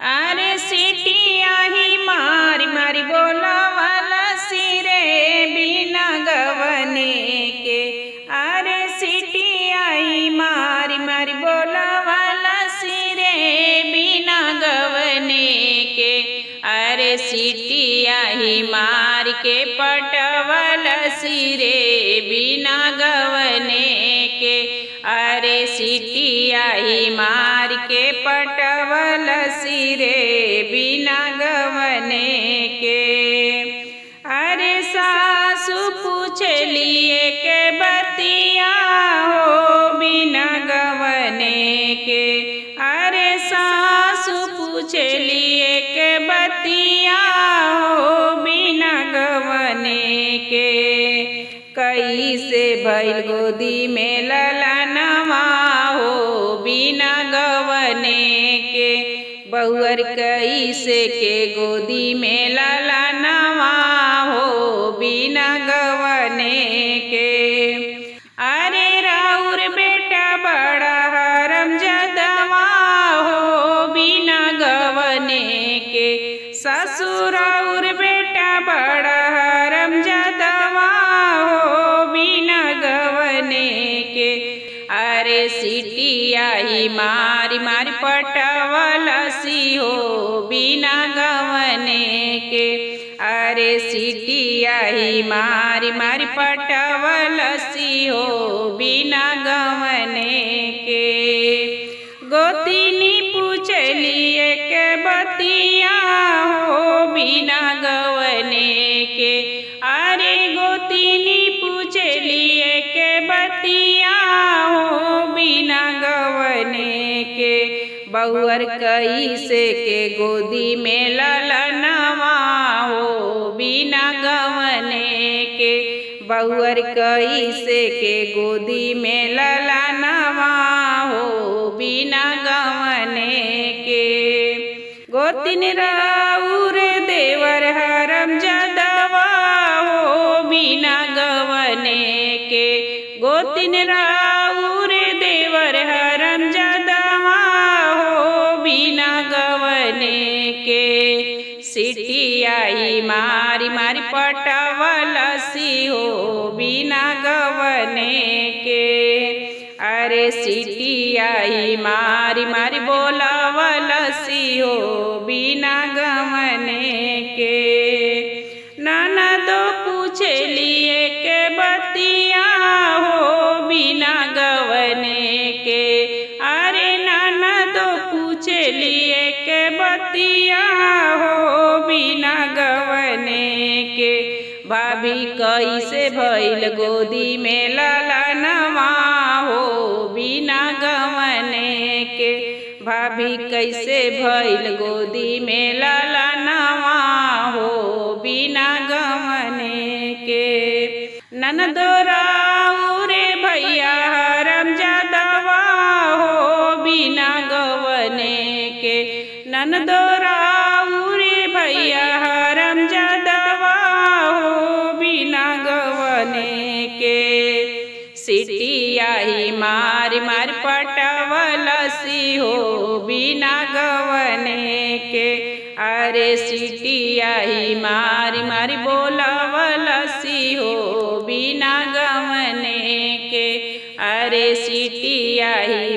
अरे सिटिया ही मारी मारी बोलावला सिरे बिना गवने के। अरे सिटिया ही मारी मारी बोलावला सिरे बिना गवने के। अरे सिटिया ही मार के पटवला सिरे बिना गवने के। अरे सिटिया ही मार के पटवला सिरे बिना गवने के। अरे सासु पूछलिए के बतिया हो बिना गवने के। अरे सासु पूछलिए के बतिया हो बिना गवने के। कैसे भइल गोदी में ललनवा हो बिना गवने के। बहुअर कैसे के गोदी में ललनवा हो बिना गवने के। अरे राउर बेटा बड़ा हरमजादवा हो बिना गवने के। ससुर राउर बेटा बड़ा हरमजादवा हो बिना गवने के। अरे सिटिया ही मारी मारी पटवला सी हो बिना गवने के। अरे सिटिया ही मारी मारी पटवला सी हो बिना गवने के। गोतिनी पूछलिए के बतिया हो बिना गवने के। अरे गोतिनी पूछलिए के बतिया हो बिना गवने के। बहुअर कैसे के गोदी में ललनवा हो बिना गवने के। बहुअर कैसे के गोदी में ललनवा हो बिना गवने के। गोतिन राउर देवर हरमजादवा हो बिना गवने के। गोतिन राउर देवर हरमजादवा हो बिना गवने के। सिटिया ही मारी मारी पटवला सी हो बिना गवने के। अरे सिटिया ही मारी मारी बोलावला सी हो बिना गवने के। ननदो पूछलिए के बतिया हो बिना गवने के। अरे ननदो पूछलिए के बतिया हो बिना गवने के। भाभी कैसे भइल गोदी में ललनवा हो बिना गवने के। भाभी कैसे भइल गोदी में ललनवा हो बिना गवने के। ननदो राउर भैया हरमजादवा हो बिना गवने के। ननदो राउर भैया हरमजादवा हो बिना गवने के। सिटिया ही मारी मारी पटवला सी हो बिना गवने के। अरे सिटिया ही मारी मारी बोलावला सी हो बिना गवने के। अरे सिटिया ही